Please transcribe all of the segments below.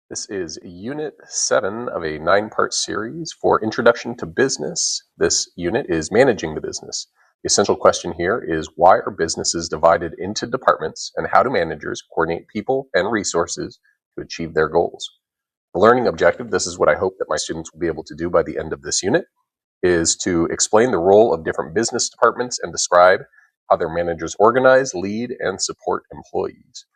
This is Unit 7 of a 9-part series for Introduction to Business. This unit is Managing the Business. The essential question here is, why are businesses divided into departments, and how do managers coordinate people and resources to achieve their goals? The learning objective, this is what I hope that my students will be able to do by the end of this unit, is to explain the role of different business departments and describe how their managers organize, lead, and support employees.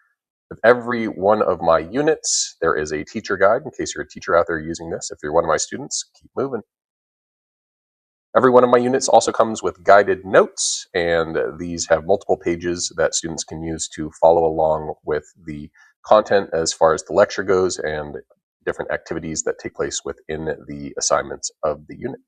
With every one of my units, there is a teacher guide in case you're a teacher out there using this. If you're one of my students, keep moving. Every one of my units also comes with guided notes, and these have multiple pages that students can use to follow along with the content as far as the lecture goes and different activities that take place within the assignments of the unit.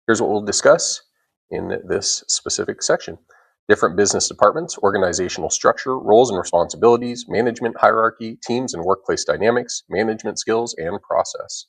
Here's what we'll discuss in this specific section. Different business departments, organizational structure, roles and responsibilities, management hierarchy, teams and workplace dynamics, management skills, and process.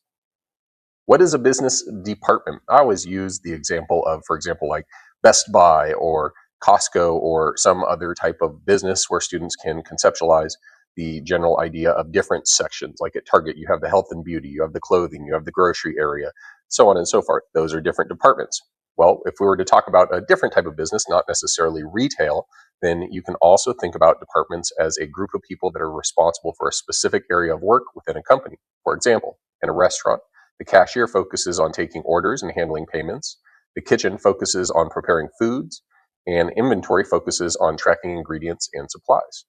What is a business department? I always use the example of, for example, like Best Buy or Costco or some other type of business where students can conceptualize the general idea of different sections. Like at Target, you have the health and beauty, you have the clothing, you have the grocery area, so on and so forth. Those are different departments. Well, if we were to talk about a different type of business, not necessarily retail, then you can also think about departments as a group of people that are responsible for a specific area of work within a company. For example, in a restaurant, the cashier focuses on taking orders and handling payments. The kitchen focuses on preparing foods, and inventory focuses on tracking ingredients and supplies.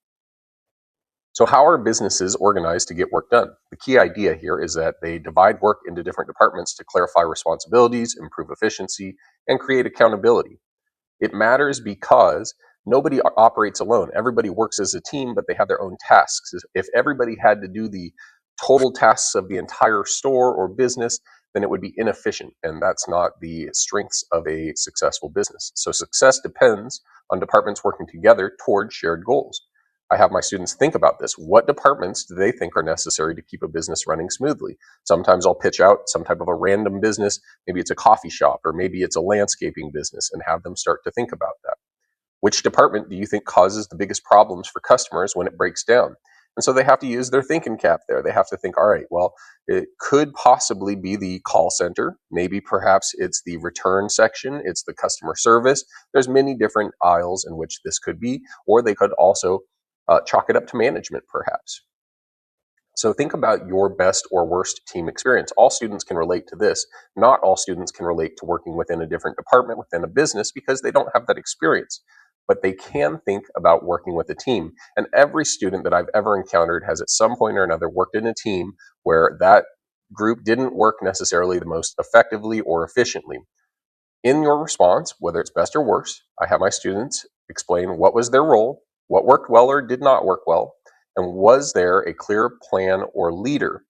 So how are businesses organized to get work done? The key idea here is that they divide work into different departments to clarify responsibilities, improve efficiency, and create accountability. It matters because nobody operates alone. Everybody works as a team, but they have their own tasks. If everybody had to do the total tasks of the entire store or business, then it would be inefficient, and that's not the strengths of a successful business. So success depends on departments working together toward shared goals. I have my students think about this. What departments do they think are necessary to keep a business running smoothly? Sometimes I'll pitch out some type of a random business. Maybe it's a coffee shop, or maybe it's a landscaping business, and have them start to think about that. Which department do you think causes the biggest problems for customers when it breaks down? And so they have to use their thinking cap there. They have to think, all right, well, it could possibly be the call center. Maybe perhaps it's the return section. It's the customer service. There's many different aisles in which this could be, or they could also chalk it up to management, perhaps. So think about your best or worst team experience. All students can relate to this. Not all students can relate to working within a different department within a business because they don't have that experience. But they can think about working with a team. And every student that I've ever encountered has at some point or another worked in a team where that group didn't work necessarily the most effectively or efficiently. In your response, whether it's best or worst, I have my students explain what was their role, what worked well or did not work well, and was there a clear plan or leader.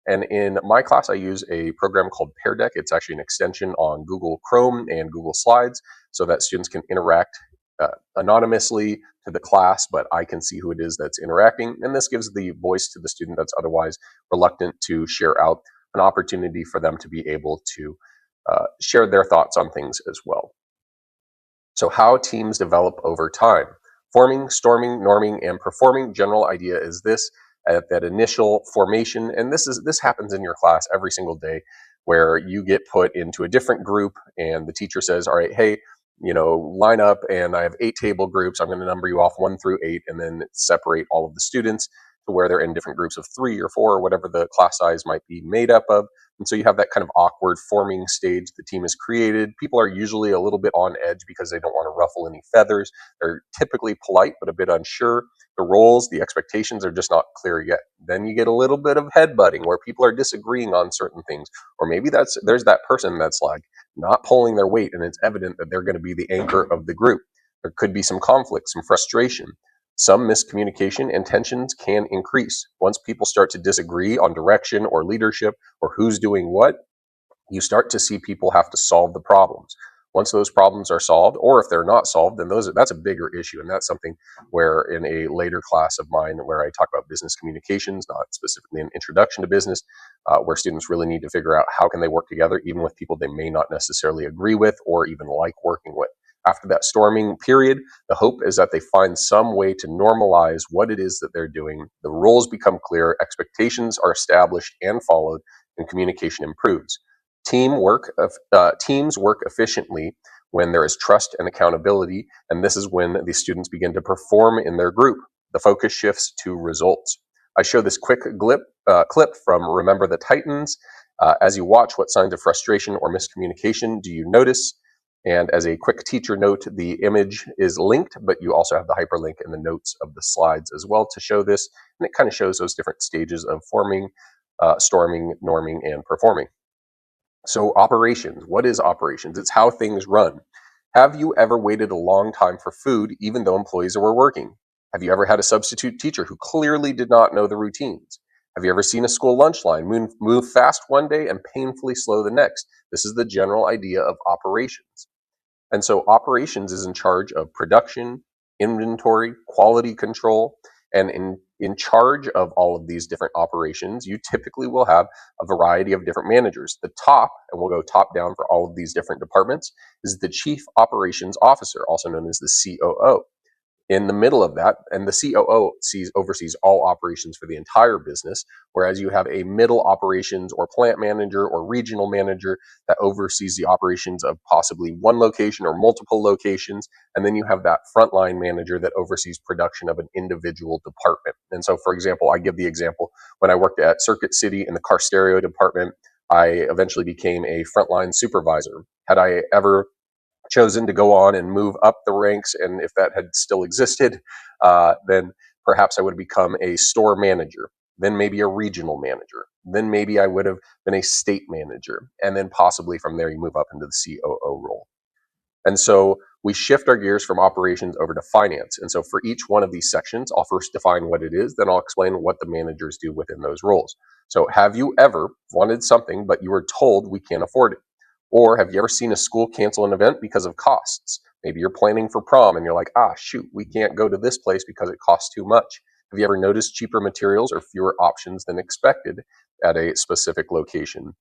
And in my class, I use a program called Pear Deck. It's actually an extension on Google Chrome and Google Slides so that students can interact anonymously to the class, but I can see who it is that's interacting. And this gives the voice to the student that's otherwise reluctant to share out, an opportunity for them to be able to share their thoughts on things as well. So how teams develop over time. Forming, storming, norming, and performing. General idea is this, at that initial formation, and this happens in your class every single day, where you get put into a different group and the teacher says, all right, hey, line up, and I have 8 table groups. I'm going to number you off 1 through 8 and then separate all of the students to where they're in different groups of 3 or 4 or whatever the class size might be made up of. And so you have that kind of awkward forming stage. The team is created. People are usually a little bit on edge because they don't want to ruffle any feathers. They're typically polite but a bit unsure. The roles, the expectations are just not clear yet. Then you get a little bit of headbutting where people are disagreeing on certain things. Or maybe there's that person that's like not pulling their weight, and it's evident that they're going to be the anchor of the group. There could be some conflict, some frustration. Some miscommunication and tensions can increase. Once people start to disagree on direction or leadership or who's doing what, you start to see people have to solve the problems. Once those problems are solved, or if they're not solved, then that's a bigger issue. And that's something where in a later class of mine where I talk about business communications, not specifically an introduction to business, where students really need to figure out how can they work together even with people they may not necessarily agree with or even like working with. After that storming period, the hope is that they find some way to normalize what it is that they're doing. The rules become clear, expectations are established and followed, and communication improves. Teams work efficiently when there is trust and accountability, and this is when the students begin to perform in their group. The focus shifts to results. I show this quick clip from Remember the Titans. As you watch, what signs of frustration or miscommunication do you notice? And as a quick teacher note, the image is linked, but you also have the hyperlink in the notes of the slides as well to show this. And it kind of shows those different stages of forming, storming, norming, and performing. So operations, what is operations? It's how things run. Have you ever waited a long time for food even though employees were working? Have you ever had a substitute teacher who clearly did not know the routines? Have you ever seen a school lunch line move fast one day and painfully slow the next? This is the general idea of operations. And so operations is in charge of production, inventory, quality control, and in charge of all of these different operations, you typically will have a variety of different managers. The top, and we'll go top down for all of these different departments, is the Chief Operations Officer, also known as the COO. In the middle of that, and the COO oversees all operations for the entire business, whereas you have a middle operations or plant manager or regional manager that oversees the operations of possibly one location or multiple locations, and then you have that frontline manager that oversees production of an individual department. And so, for example, I give the example when I worked at Circuit City in the car stereo department, I eventually became a frontline supervisor. Had I ever chosen to go on and move up the ranks, and if that had still existed, then perhaps I would have become a store manager, then maybe a regional manager, then maybe I would have been a state manager, and then possibly from there you move up into the COO role. And so we shift our gears from operations over to finance. And so for each one of these sections, I'll first define what it is, then I'll explain what the managers do within those roles. So have you ever wanted something, but you were told we can't afford it? Or have you ever seen a school cancel an event because of costs? Maybe you're planning for prom and you're like, shoot, we can't go to this place because it costs too much. Have you ever noticed cheaper materials or fewer options than expected at a specific location?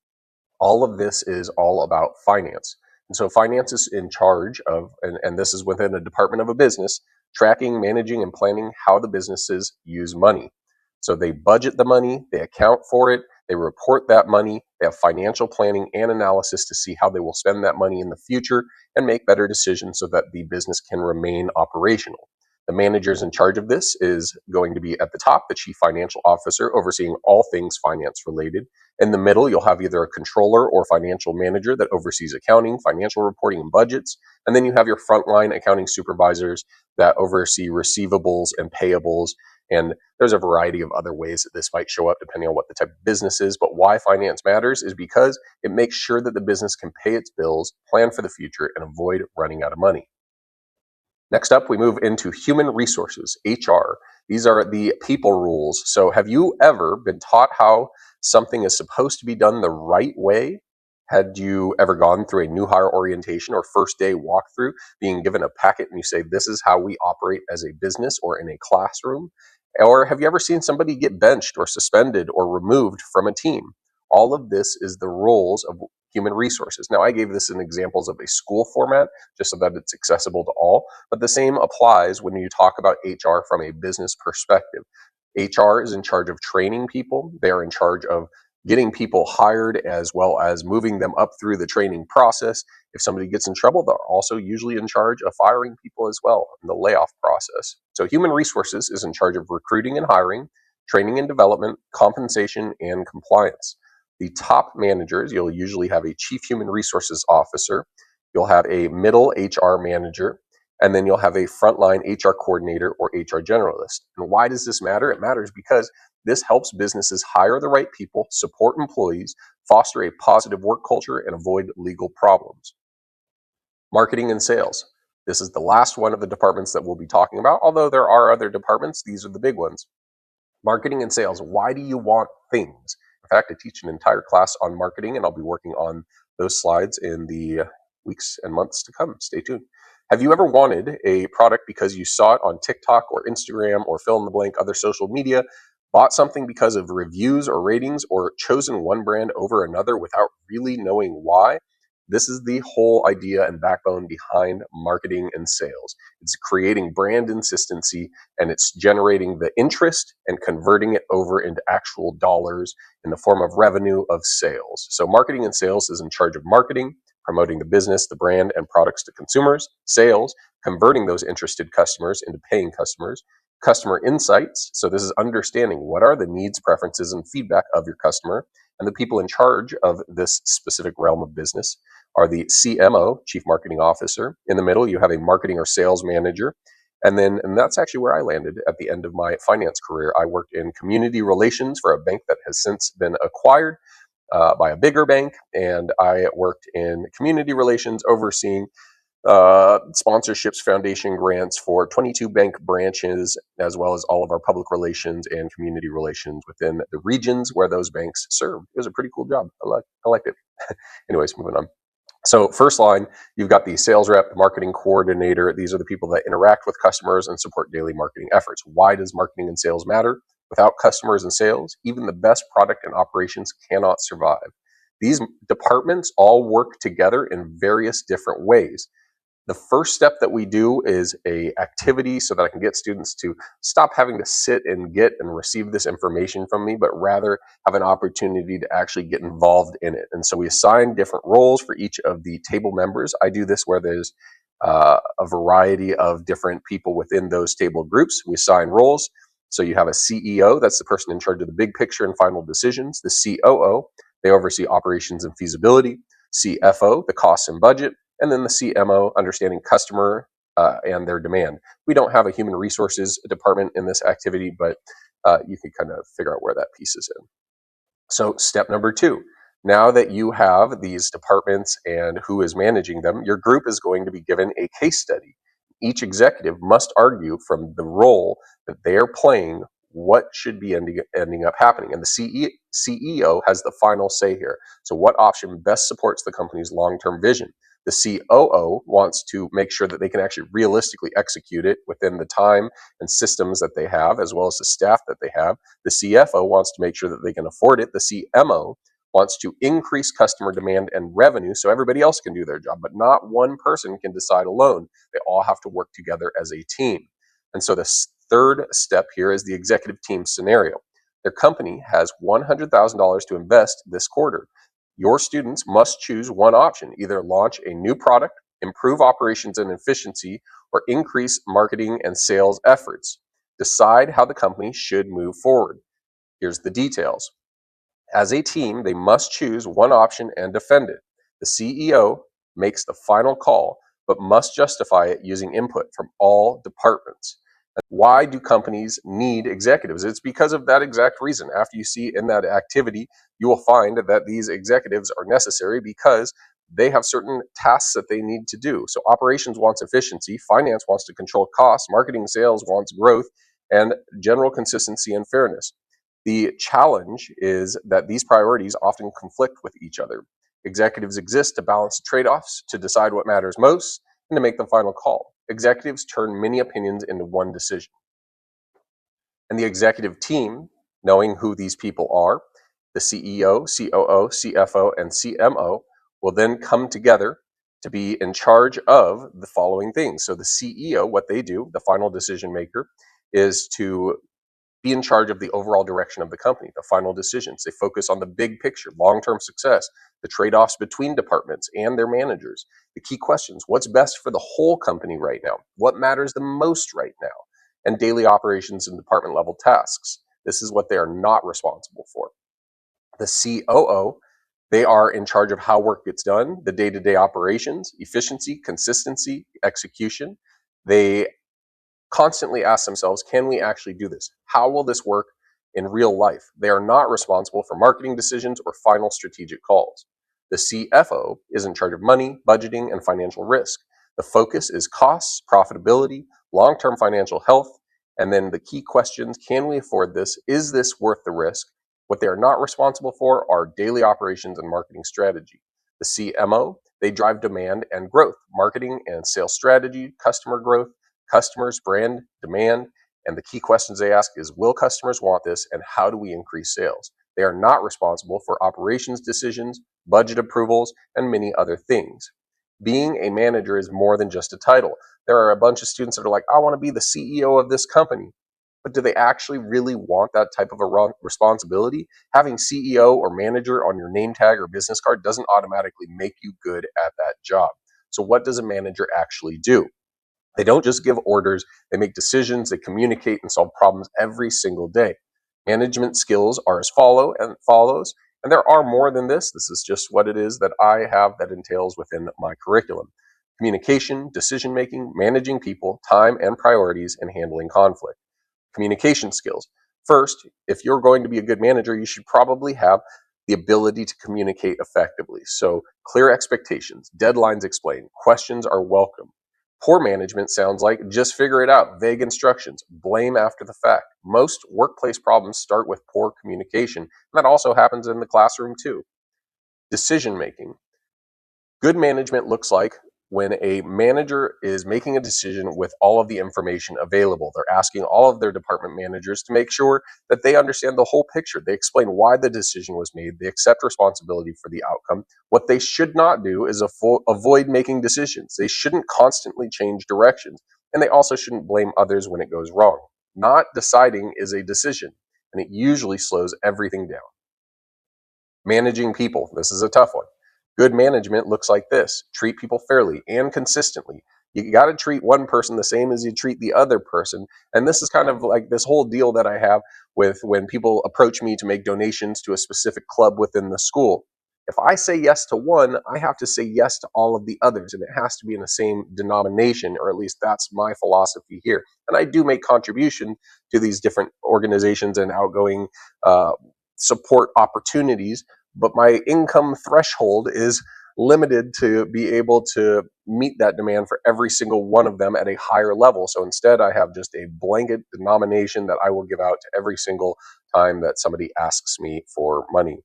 All of this is all about finance. And so finance is in charge of, and this is within a department of a business, tracking, managing, and planning how the businesses use money. So they budget the money, they account for it, they report that money, they have financial planning and analysis to see how they will spend that money in the future and make better decisions so that the business can remain operational. The managers in charge of this is going to be at the top, the chief financial officer, overseeing all things finance related. In the middle, you'll have either a controller or financial manager that oversees accounting, financial reporting, and budgets. And then you have your frontline accounting supervisors that oversee receivables and payables. And there's a variety of other ways that this might show up depending on what the type of business is. But why finance matters is because it makes sure that the business can pay its bills, plan for the future, and avoid running out of money. Next up, we move into human resources, HR. These are the people rules. So have you ever been taught how something is supposed to be done the right way? Had you ever gone through a new hire orientation or first day walkthrough, being given a packet and you say, this is how we operate as a business or in a classroom? Or have you ever seen somebody get benched or suspended or removed from a team? All of this is the roles of human resources. Now, I gave this in examples of a school format, just so that it's accessible to all, but the same applies when you talk about HR from a business perspective. HR is in charge of training people. They are in charge of getting people hired as well as moving them up through the training process. If somebody gets in trouble, they're also usually in charge of firing people as well in the layoff process. So human resources is in charge of recruiting and hiring, training and development, compensation, and compliance. The top managers, you'll usually have a chief human resources officer, you'll have a middle HR manager, and then you'll have a frontline HR coordinator or HR generalist. And why does this matter? It matters because this helps businesses hire the right people, support employees, foster a positive work culture, and avoid legal problems. Marketing and sales. This is the last one of the departments that we'll be talking about, although there are other departments. These are the big ones. Marketing and sales. Why do you want things? In fact, I teach an entire class on marketing, and I'll be working on those slides in the weeks and months to come. Stay tuned. Have you ever wanted a product because you saw it on TikTok or Instagram or fill in the blank other social media, bought something because of reviews or ratings, or chosen one brand over another without really knowing why? This is the whole idea and backbone behind marketing and sales. It's creating brand consistency, and it's generating the interest and converting it over into actual dollars in the form of revenue of sales. So marketing and sales is in charge of marketing, promoting the business, the brand, and products to consumers. Sales, converting those interested customers into paying customers. Customer insights, so this is understanding what are the needs, preferences, and feedback of your customer. And the people in charge of this specific realm of business are the CMO, Chief Marketing Officer. In the middle, you have a marketing or sales manager. And that's actually where I landed at the end of my finance career. I worked in community relations for a bank that has since been acquired by a bigger bank. And I worked in community relations overseeing sponsorships, foundation grants for 22 bank branches, as well as all of our public relations and community relations within the regions where those banks serve. It was a pretty cool job. I liked it. Anyways, moving on. So first line, you've got the sales rep, the marketing coordinator. These are the people that interact with customers and support daily marketing efforts. Why does marketing and sales matter? Without customers and sales, even the best product and operations cannot survive. These departments all work together in various different ways. The first step that we do is a activity so that I can get students to stop having to sit and get and receive this information from me, but rather have an opportunity to actually get involved in it. And so we assign different roles for each of the table members. I do this where there's a variety of different people within those table groups. We assign roles. So you have a CEO, that's the person in charge of the big picture and final decisions. The COO, they oversee operations and feasibility. CFO, the costs and budget. And then the CMO, understanding customer and their demand. We don't have a human resources department in this activity, but you can kind of figure out where that piece is in. So step number 2, now that you have these departments and who is managing them, your group is going to be given a case study. Each executive must argue from the role that they are playing what should be ending up happening. And the CEO has the final say here. So what option best supports the company's long-term vision? The COO wants to make sure that they can actually realistically execute it within the time and systems that they have, as well as the staff that they have. The CFO wants to make sure that they can afford it. The CMO wants to increase customer demand and revenue so everybody else can do their job, but not one person can decide alone. They all have to work together as a team. And so the third step here is the executive team scenario. Their company has $100,000 to invest this quarter. Your students must choose one option, either launch a new product, improve operations and efficiency, or increase marketing and sales efforts. Decide how the company should move forward. Here's the details. As a team, they must choose one option and defend it. The CEO makes the final call, but must justify it using input from all departments. Why do companies need executives? It's because of that exact reason. After you see in that activity, you will find that these executives are necessary because they have certain tasks that they need to do. So operations wants efficiency, finance wants to control costs, marketing sales wants growth, and general consistency and fairness. The challenge is that these priorities often conflict with each other. Executives exist to balance trade-offs, to decide what matters most, and to make the final call. Executives turn many opinions into one decision. And the executive team, knowing who these people are, the CEO, COO, CFO, and CMO, will then come together to be in charge of the following things. So the CEO, what they do, the final decision maker, is to be in charge of the overall direction of the company, the final decisions. They focus on the big picture, long-term success, the trade-offs between departments and their managers, the key questions, what's best for the whole company right now, what matters the most right now, and daily operations and department level tasks. This is what they are not responsible for. The COO, they are in charge of how work gets done, the day-to-day operations, efficiency, consistency, execution. They constantly ask themselves, can we actually do this? How will this work in real life? They are not responsible for marketing decisions or final strategic calls. The CFO is in charge of money, budgeting, and financial risk. The focus is costs, profitability, long-term financial health, and then the key questions, can we afford this? Is this worth the risk? What they are not responsible for are daily operations and marketing strategy. The CMO, they drive demand and growth, marketing and sales strategy, customer growth, customers, brand, demand, and the key questions they ask is, will customers want this, and how do we increase sales? They are not responsible for operations decisions budget approvals, and many other things. Being a manager is more than just a title. There are a bunch of students that are like, I want to be the CEO of this company. But do they actually really want that type of a responsibility? Having CEO or manager on your name tag or business card doesn't automatically make you good at that job. So what does a manager actually do? They don't just give orders, they make decisions, they communicate and solve problems every single day. Management skills are as follows, and there are more than this. This is just what it is that I have that entails within my curriculum. Communication, decision making, managing people, time and priorities, and handling conflict. Communication skills. First, if you're going to be a good manager, you should probably have the ability to communicate effectively. So, clear expectations, deadlines explained, questions are welcome. Poor management sounds like just figure it out, vague instructions, blame after the fact. Most workplace problems start with poor communication, and that also happens in the classroom too. Decision making. Good management looks like when a manager is making a decision with all of the information available. They're asking all of their department managers to make sure that they understand the whole picture. They explain why the decision was made. They accept responsibility for the outcome. What they should not do is avoid making decisions. They shouldn't constantly change directions. And they also shouldn't blame others when it goes wrong. Not deciding is a decision, and it usually slows everything down. Managing people. This is a tough one. Good management looks like this. Treat people fairly and consistently. You got to treat one person the same as you treat the other person. And this is kind of like this whole deal that I have with when people approach me to make donations to a specific club within the school. If I say yes to one, I have to say yes to all of the others, and it has to be in the same denomination, or at least that's my philosophy here. And I do make contribution to these different organizations and outgoing support opportunities, but my income threshold is limited to be able to meet that demand for every single one of them at a higher level. So instead, I have just a blanket denomination that I will give out to every single time that somebody asks me for money,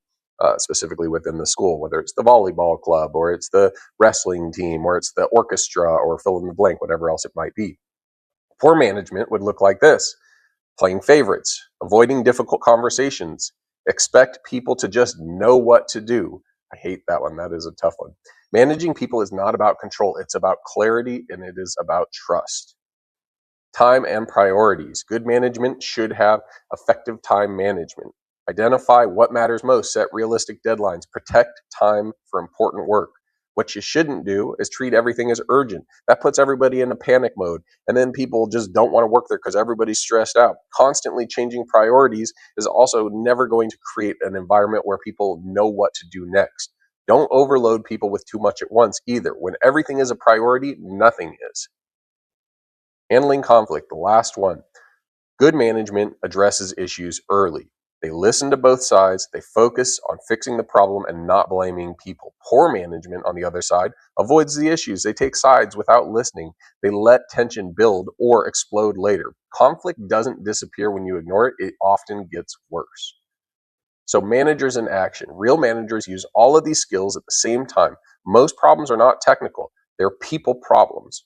specifically within the school, whether it's the volleyball club or it's the wrestling team or it's the orchestra or fill in the blank, whatever else it might be. Poor management would look like this: playing favorites, avoiding difficult conversations, expect people to just know what to do. I hate that one. That is a tough one. Managing people is not about control, it's about clarity and it is about trust. Time and priorities. Good management should have effective time management. Identify what matters most, set realistic deadlines, protect time for important work. What you shouldn't do is treat everything as urgent. That puts everybody in a panic mode, and then people just don't want to work there because everybody's stressed out. Constantly changing priorities is also never going to create an environment where people know what to do next. Don't overload people with too much at once either. When everything is a priority, nothing is. Handling conflict, the last one. Good management addresses issues early. They listen to both sides, they focus on fixing the problem and not blaming people. Poor management, on the other side, avoids the issues. They take sides without listening. They let tension build or explode later. Conflict doesn't disappear when you ignore it, it often gets worse. So, managers in action. Real managers use all of these skills at the same time. Most problems are not technical, they're people problems.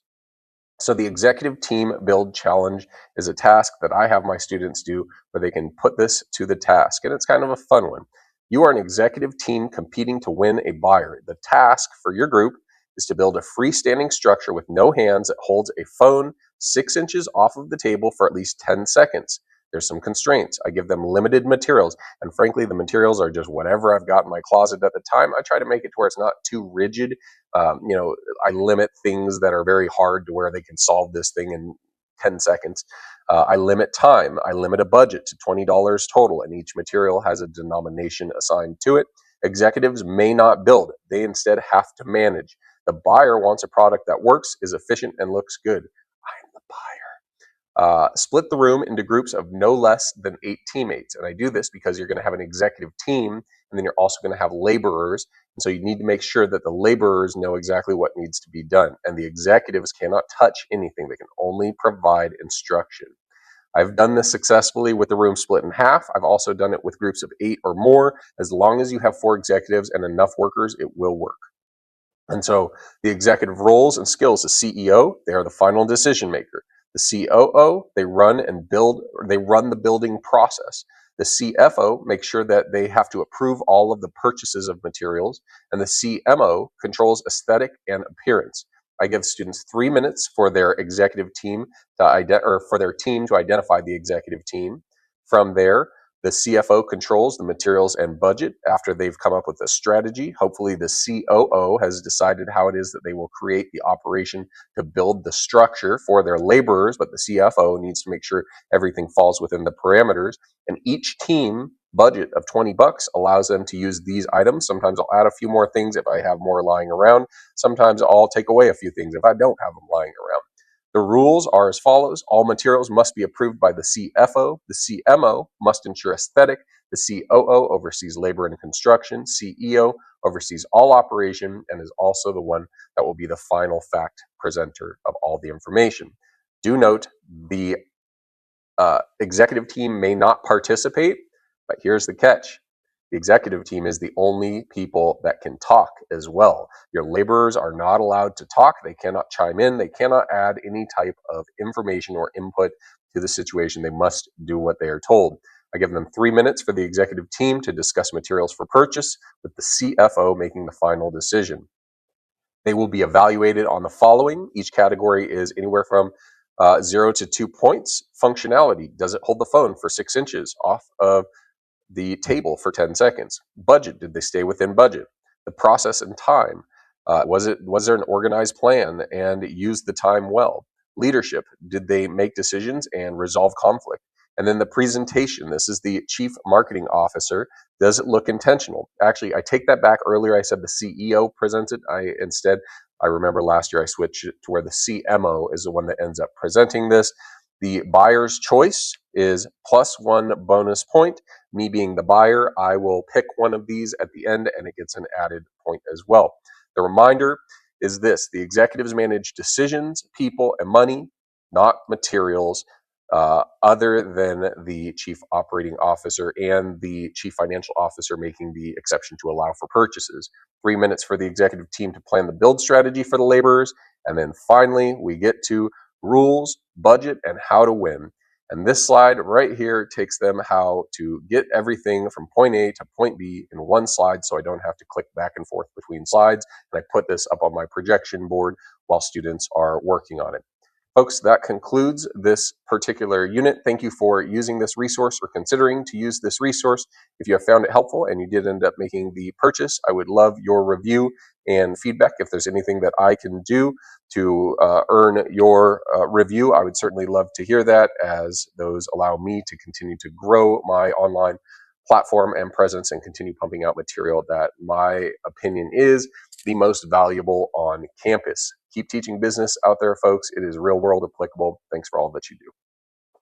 So the executive team build challenge is a task that I have my students do where they can put this to the task. And it's kind of a fun one. You are an executive team competing to win a buyer. The task for your group is to build a freestanding structure with no hands that holds a phone 6 inches off of the table for at least 10 seconds. There's some constraints. I give them limited materials. And frankly, the materials are just whatever I've got in my closet at the time. I try to make it to where it's not too rigid. I limit things that are very hard to where they can solve this thing in 10 seconds. I limit time. I limit a budget to $20 total, and each material has a denomination assigned to it. Executives may not build. They instead have to manage. The buyer wants a product that works, is efficient, and looks good. I'm the buyer. Split the room into groups of no less than 8 teammates. And I do this because you're going to have an executive team, and then you're also going to have laborers. And so you need to make sure that the laborers know exactly what needs to be done. And the executives cannot touch anything. They can only provide instruction. I've done this successfully with the room split in half. I've also done it with groups of 8 or more. As long as you have 4 executives and enough workers, it will work. And so the executive roles and skills: the CEO, they are the final decision maker. The COO, they run the building process. The CFO makes sure that they have to approve all of the purchases of materials, and the CMO controls aesthetic and appearance. I give students 3 minutes for their executive team for their team to identify the executive team. From there, the CFO controls the materials and budget after they've come up with a strategy. Hopefully, the COO has decided how it is that they will create the operation to build the structure for their laborers, but the CFO needs to make sure everything falls within the parameters. And each team budget of $20 allows them to use these items. Sometimes I'll add a few more things if I have more lying around. Sometimes I'll take away a few things if I don't have them lying around. The rules are as follows. All materials must be approved by the CFO. The CMO must ensure aesthetic. The COO oversees labor and construction. CEO oversees all operation and is also the one that will be the final fact presenter of all the information. Do note the executive team may not participate, but here's the catch. The executive team is the only people that can talk as well. Your laborers are not allowed to talk. They cannot chime in. They cannot add any type of information or input to the situation. They must do what they are told. I give them 3 minutes for the executive team to discuss materials for purchase, with the CFO making the final decision. They will be evaluated on the following. Each category is anywhere from 0 to 2 points. Functionality: does it hold the phone for 6 inches off of the table for 10 seconds? Budget: did they stay within budget? The process and time: was there an organized plan and used the time well? Leadership: did they make decisions and resolve conflict? And then the presentation: this is the chief marketing officer. Does it look intentional? Actually, I take that back. Earlier I said the CEO presents it. I remember last year I switched it to where the CMO is the one that ends up presenting this. The buyer's choice is +1 bonus point. Me being the buyer, I will pick one of these at the end and it gets an added point as well. The reminder is this: the executives manage decisions, people, and money, not materials, other than the chief operating officer and the chief financial officer making the exception to allow for purchases. 3 minutes for the executive team to plan the build strategy for the laborers. And then finally, we get to rules, budget, and how to win. And this slide right here takes them how to get everything from point A to point B in one slide, so I don't have to click back and forth between slides. And I put this up on my projection board while students are working on it. Folks, that concludes this particular unit. Thank you for using this resource or considering to use this resource. If you have found it helpful and you did end up making the purchase, I would love your review and feedback. If there's anything that I can do to earn your review, I would certainly love to hear that, as those allow me to continue to grow my online platform and presence and continue pumping out material that my opinion is the most valuable on campus. Keep teaching business out there, folks. It is real world applicable. Thanks for all that you do.